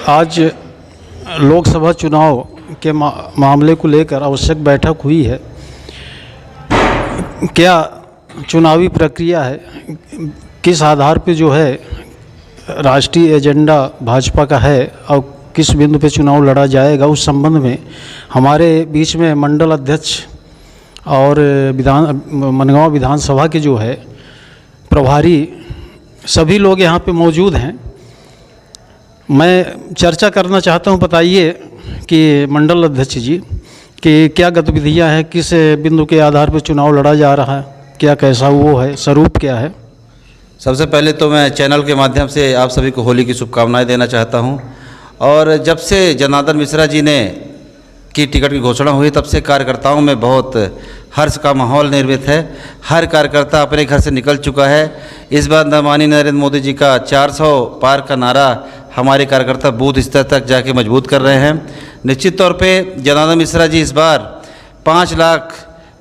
आज लोकसभा चुनाव के मामले को लेकर आवश्यक बैठक हुई है। क्या चुनावी प्रक्रिया है, किस आधार पे जो है राष्ट्रीय एजेंडा भाजपा का है और किस बिंदु पे चुनाव लड़ा जाएगा, उस संबंध में हमारे बीच में मंडल अध्यक्ष और मनगांव विधानसभा के जो है प्रभारी सभी लोग यहाँ पे मौजूद हैं। मैं चर्चा करना चाहता हूँ। बताइए कि मंडल अध्यक्ष जी कि क्या गतिविधियाँ हैं, किस बिंदु के आधार पर चुनाव लड़ा जा रहा है, क्या कैसा वो है, स्वरूप क्या है। सबसे पहले तो मैं चैनल के माध्यम से आप सभी को होली की शुभकामनाएं देना चाहता हूं। और जब से जनार्दन मिश्रा जी ने की टिकट की घोषणा हुई तब से कार्यकर्ताओं में बहुत हर्ष का माहौल निर्मित है। हर कार्यकर्ता अपने घर से निकल चुका है। इस बार माननीय नरेंद्र मोदी जी का 400 पार का नारा हमारे कार्यकर्ता बूथ स्तर तक जाके मजबूत कर रहे हैं। निश्चित तौर पे जनार्दन मिश्रा जी इस बार 5 लाख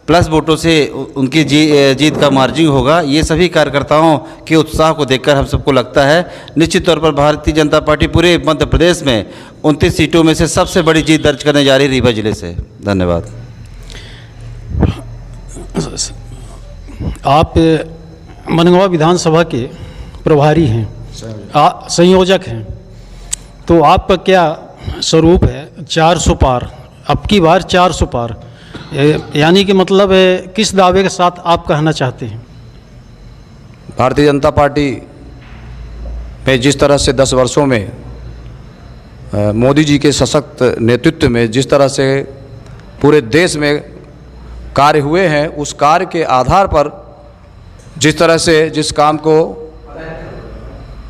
प्लस वोटों से उनकी जीत का मार्जिन होगा। ये सभी कार्यकर्ताओं के उत्साह को देखकर हम सबको लगता है निश्चित तौर पर भारतीय जनता पार्टी पूरे मध्य प्रदेश में 29 सीटों में से सबसे बड़ी जीत दर्ज करने जा रही है रीवा जिले से। धन्यवाद। आप मनगांव विधानसभा के प्रभारी हैं, संयोजक हैं, तो आपका क्या स्वरूप है? 400 पार, अब की बार 400 पार, यानी कि मतलब किस दावे के साथ आप कहना चाहते हैं? भारतीय जनता पार्टी में जिस तरह से 10 वर्षों में मोदी जी के सशक्त नेतृत्व में जिस तरह से पूरे देश में कार्य हुए हैं, उस कार्य के आधार पर जिस तरह से जिस काम को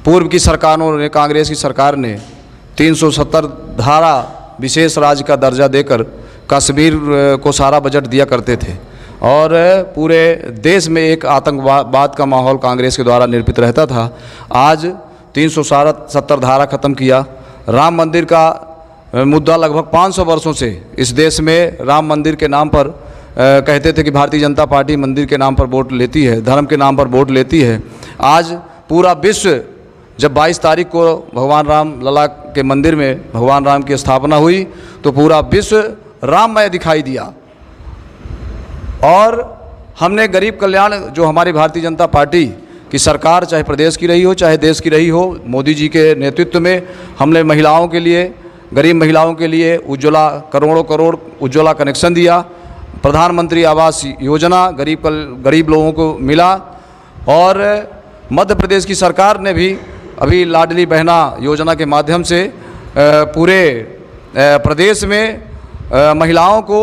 पूर्व की सरकारों ने, कांग्रेस की सरकार ने 370 धारा विशेष राज्य का दर्जा देकर कश्मीर को सारा बजट दिया करते थे और पूरे देश में एक आतंकवाद का माहौल कांग्रेस के द्वारा निरूपित रहता था। आज 370 धारा ख़त्म किया। राम मंदिर का मुद्दा लगभग 500 वर्षों से इस देश में राम मंदिर के नाम पर कहते थे कि भारतीय जनता पार्टी मंदिर के नाम पर वोट लेती है, धर्म के नाम पर वोट लेती है। आज पूरा विश्व, जब 22 तारीख को भगवान राम लला के मंदिर में भगवान राम की स्थापना हुई तो पूरा विश्व राममय दिखाई दिया। और हमने गरीब कल्याण, जो हमारी भारतीय जनता पार्टी की सरकार चाहे प्रदेश की रही हो चाहे देश की रही हो, मोदी जी के नेतृत्व में हमने महिलाओं के लिए, गरीब महिलाओं के लिए उज्ज्वला करोड़ों करोड़ उज्ज्वला कनेक्शन दिया। प्रधानमंत्री आवास योजना गरीब लोगों को मिला। और मध्य प्रदेश की सरकार ने भी अभी लाडली बहना योजना के माध्यम से पूरे प्रदेश में महिलाओं को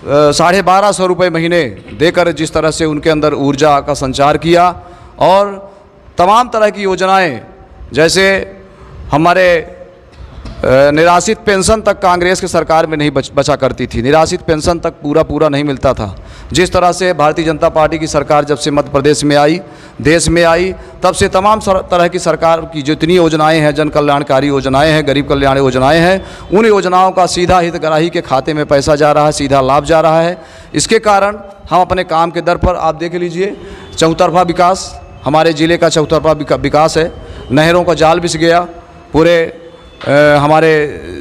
1250 रुपये महीने देकर जिस तरह से उनके अंदर ऊर्जा का संचार किया। और तमाम तरह की योजनाएं, जैसे हमारे निराश्रित पेंशन तक कांग्रेस की सरकार में नहीं बचा करती थी, निराश्रित पेंशन तक पूरा नहीं मिलता था। जिस तरह से भारतीय जनता पार्टी की सरकार जब से मध्य प्रदेश में आई, देश में आई, तब से तमाम तरह की सरकार की जितनी योजनाएं हैं, जन कल्याणकारी योजनाएं हैं, गरीब कल्याण योजनाएं हैं, उन योजनाओं का सीधा हितग्राही के खाते में पैसा जा रहा है, सीधा लाभ जा रहा है। इसके कारण हम अपने काम के दर पर, आप देख लीजिए, चौतरफा विकास, हमारे ज़िले का चौतरफा विकास है। नहरों का जाल बिछ गया पूरे हमारे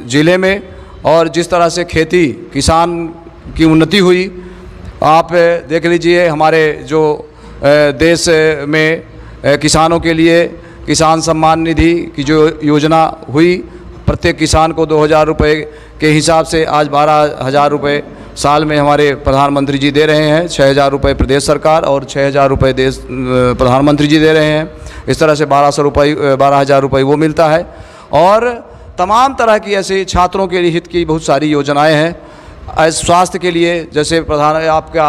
ज़िले में। और जिस तरह से खेती किसान की उन्नति हुई, आप देख लीजिए, हमारे जो देश में किसानों के लिए किसान सम्मान निधि की जो योजना हुई, प्रत्येक किसान को 2000 रुपये के हिसाब से आज 12,000 रुपये साल में हमारे प्रधानमंत्री जी दे रहे हैं। 6,000 रुपये प्रदेश सरकार और 6,000 रुपये देश प्रधानमंत्री जी दे रहे हैं। इस तरह से 12,000 रुपये वो मिलता है। और तमाम तरह की ऐसे छात्रों के लिए हित की बहुत सारी योजनाएं हैं। स्वास्थ्य के लिए, जैसे आपका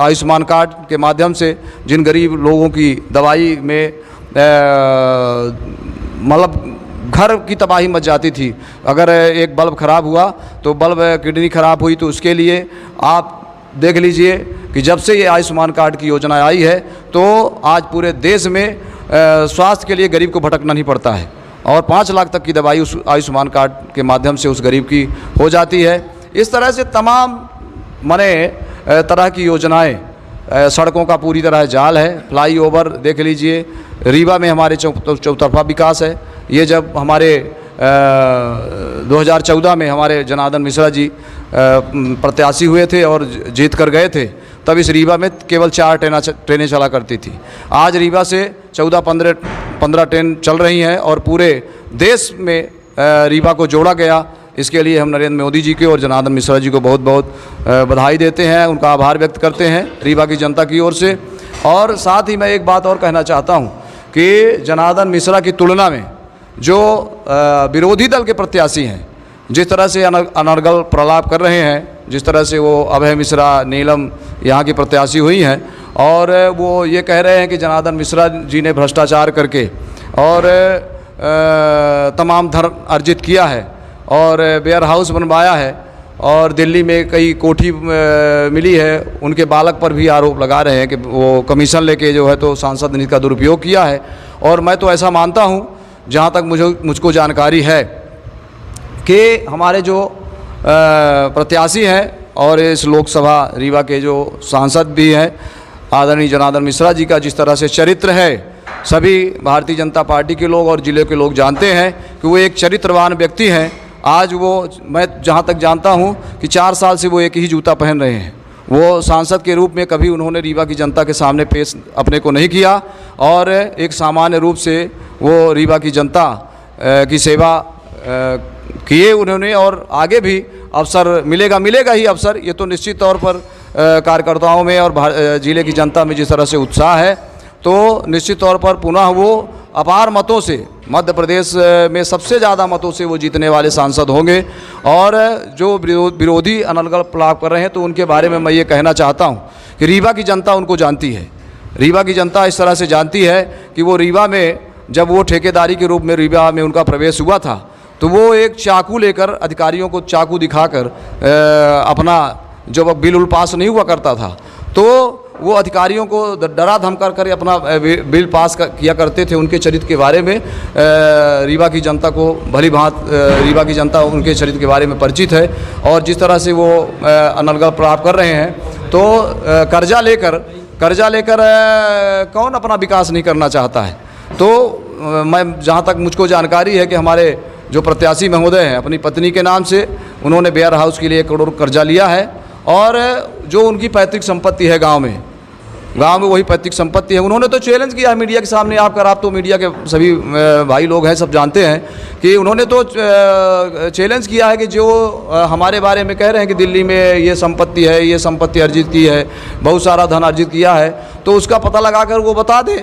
आयुष्मान कार्ड के माध्यम से जिन गरीब लोगों की दवाई में मतलब घर की तबाही मच जाती थी, अगर एक बल्ब ख़राब हुआ तो बल्ब किडनी ख़राब हुई तो उसके लिए आप देख लीजिए कि जब से ये आयुष्मान कार्ड की योजना आई है तो आज पूरे देश में स्वास्थ्य के लिए गरीब को भटकना नहीं पड़ता है। और 5 लाख तक की दवाई उस आयुष्मान कार्ड के माध्यम से उस गरीब की हो जाती है। इस तरह से तमाम तरह की योजनाएं, सड़कों का पूरी तरह जाल है। फ्लाईओवर देख लीजिए, रीवा में हमारे चौतरफा विकास है। ये जब हमारे 2014 में हमारे जनार्दन मिश्रा जी प्रत्याशी हुए थे और जीत कर गए थे, तब इस रीवा में केवल 4 ट्रेनें चला करती थी। आज रीवा से 14-15 ट्रेन चल रही हैं और पूरे देश में रीवा को जोड़ा गया। इसके लिए हम नरेंद्र मोदी जी के और जनार्दन मिश्रा जी को बहुत बहुत बधाई देते हैं, उनका आभार व्यक्त करते हैं रीवा की जनता की ओर से। और साथ ही मैं एक बात और कहना चाहता हूं कि जनार्दन मिश्रा की तुलना में जो विरोधी दल के प्रत्याशी हैं, जिस तरह से अनर्गल प्रलाप कर रहे हैं, जिस तरह से वो अभय मिश्रा, नीलम यहाँ की प्रत्याशी हुई हैं और वो ये कह रहे हैं कि जनार्दन मिश्रा जी ने भ्रष्टाचार करके और तमाम धन अर्जित किया है और वेयर हाउस बनवाया है और दिल्ली में कई कोठी मिली है, उनके बालक पर भी आरोप लगा रहे हैं कि वो कमीशन लेके जो है तो सांसद निधि का दुरुपयोग किया है। और मैं तो ऐसा मानता हूँ, जहाँ तक मुझको जानकारी है, कि हमारे जो प्रत्याशी हैं और इस लोकसभा रीवा के जो सांसद भी हैं आदरणीय जनार्दन मिश्रा जी का जिस तरह से चरित्र है, सभी भारतीय जनता पार्टी के लोग और ज़िले के लोग जानते हैं कि वो एक चरित्रवान व्यक्ति हैं। आज वो, मैं जहाँ तक जानता हूँ कि 4 साल से वो एक ही जूता पहन रहे हैं। वो सांसद के रूप में कभी उन्होंने रीवा की जनता के सामने पेश अपने को नहीं किया और एक सामान्य रूप से वो रीवा की जनता की सेवा किए उन्होंने और आगे भी अवसर मिलेगा ही अवसर। ये तो निश्चित तौर पर कार्यकर्ताओं में और ज़िले की जनता में जिस तरह से उत्साह है, तो निश्चित तौर पर पुनः वो अपार मतों से, मध्य प्रदेश में सबसे ज़्यादा मतों से वो जीतने वाले सांसद होंगे। और जो विरोधी अनर्गल प्रलाप कर रहे हैं, तो उनके बारे में मैं ये कहना चाहता हूँ कि रीवा की जनता उनको जानती है। रीवा की जनता इस तरह से जानती है कि वो रीवा में, जब वो ठेकेदारी के रूप में रीवा में उनका प्रवेश हुआ था, तो वो एक चाकू लेकर, अधिकारियों को चाकू दिखाकर अपना जब बिल उल पास नहीं हुआ करता था, तो वो अधिकारियों को डरा धमका कर अपना बिल पास किया करते थे। उनके चरित्र के बारे में रीवा की जनता को भली भांत, रीवा की जनता उनके चरित्र के बारे में परिचित है। और जिस तरह से वो अनर्गल प्रलाप कर रहे हैं, तो कर्जा लेकर कौन अपना विकास नहीं करना चाहता है। तो मैं, जहाँ तक मुझको जानकारी है कि हमारे जो प्रत्याशी महोदय हैं, अपनी पत्नी के नाम से उन्होंने वेयर हाउस के लिए 1 करोड़ कर्जा लिया है और जो उनकी पैतृक संपत्ति है गांव में वही पैतृक संपत्ति है। उन्होंने तो चैलेंज किया है मीडिया के सामने, आप तो मीडिया के सभी भाई लोग हैं, सब जानते हैं कि उन्होंने तो चैलेंज किया है कि जो हमारे बारे में कह रहे हैं कि दिल्ली में ये संपत्ति है, ये संपत्ति अर्जित की है, बहुत सारा धन अर्जित किया है, तो उसका पता लगाकर वो बता दें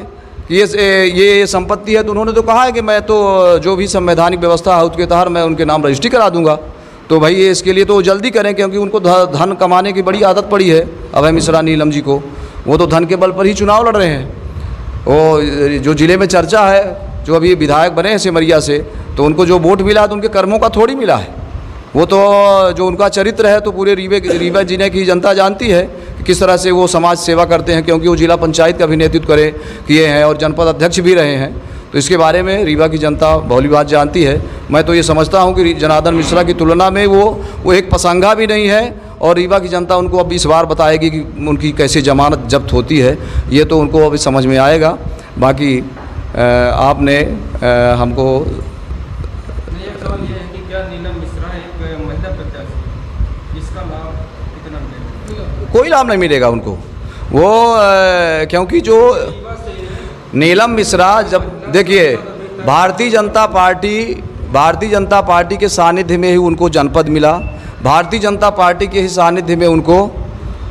कि ये संपत्ति है। तो उन्होंने तो कहा है कि मैं तो जो भी संवैधानिक व्यवस्था है उसके तहत मैं उनके नाम रजिस्ट्री करा दूंगा। तो भाई ये इसके लिए तो जल्दी करें, क्योंकि उनको धन कमाने की बड़ी आदत पड़ी है अभय मिश्रा, नीलम जी को। वो तो धन के बल पर ही चुनाव लड़ रहे हैं। वो जो ज़िले में चर्चा है, जो अभी विधायक बने हैं सिमरिया से, तो उनको जो वोट मिला है तो उनके कर्मों का थोड़ी मिला है। वो तो जो उनका चरित्र है तो पूरे रीवा ज़िले की जनता जानती है कि किस तरह से वो समाज सेवा करते हैं, क्योंकि वो जिला पंचायत का भी नेतृत्व किए हैं और जनपद अध्यक्ष भी रहे हैं। तो इसके बारे में रीवा की जनता भली बात जानती है। मैं तो ये समझता हूँ कि जनार्दन मिश्रा की तुलना में वो एक पसंगा भी नहीं है और रीवा की जनता उनको अब इस बार बताएगी कि उनकी कैसे जमानत जब्त होती है, ये तो उनको अभी समझ में आएगा। बाकी आपने हमको कोई लाभ नहीं मिलेगा उनको, वो क्योंकि जो नीलम मिश्रा, जब देखिए भारतीय जनता पार्टी के सानिध्य में ही उनको जनपद मिला, भारतीय जनता पार्टी के ही सानिध्य में उनको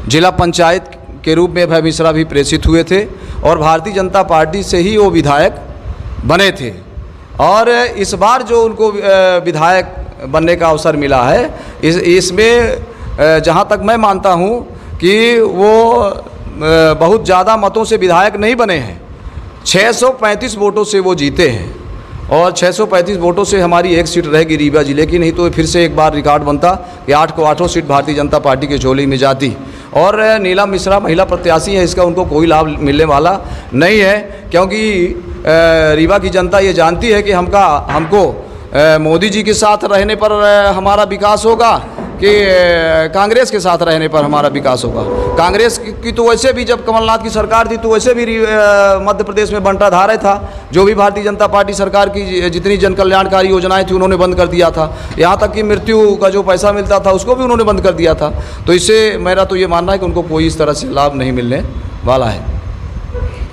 जिला पंचायत के रूप में अभय मिश्रा भी प्रेषित हुए थे और भारतीय जनता पार्टी से ही वो विधायक बने थे। और इस बार जो उनको विधायक बनने का अवसर मिला है, इसमें जहाँ तक मैं मानता हूँ कि वो बहुत ज़्यादा मतों से विधायक नहीं बने हैं, 635 वोटों से वो जीते हैं। और 635 वोटों से हमारी एक सीट रहेगी रीवा जिले की, नहीं तो फिर से एक बार रिकॉर्ड बनता कि 8 को 8 सीट भारतीय जनता पार्टी के झोली में जाती। और नीलम मिश्रा महिला प्रत्याशी है, इसका उनको कोई लाभ मिलने वाला नहीं है, क्योंकि रीवा की जनता ये जानती है कि हमको मोदी जी के साथ रहने पर हमारा विकास होगा कि कांग्रेस के साथ रहने पर हमारा विकास होगा। कांग्रेस की तो वैसे भी जब कमलनाथ की सरकार थी तो वैसे भी मध्य प्रदेश में बंटाधारा था। जो भी भारतीय जनता पार्टी सरकार की जितनी जन कल्याणकारी योजनाएं थी उन्होंने बंद कर दिया था। यहाँ तक कि मृत्यु का जो पैसा मिलता था उसको भी उन्होंने बंद कर दिया था। तो इससे मेरा तो ये मानना है कि उनको कोई इस तरह से लाभ नहीं मिलने वाला है।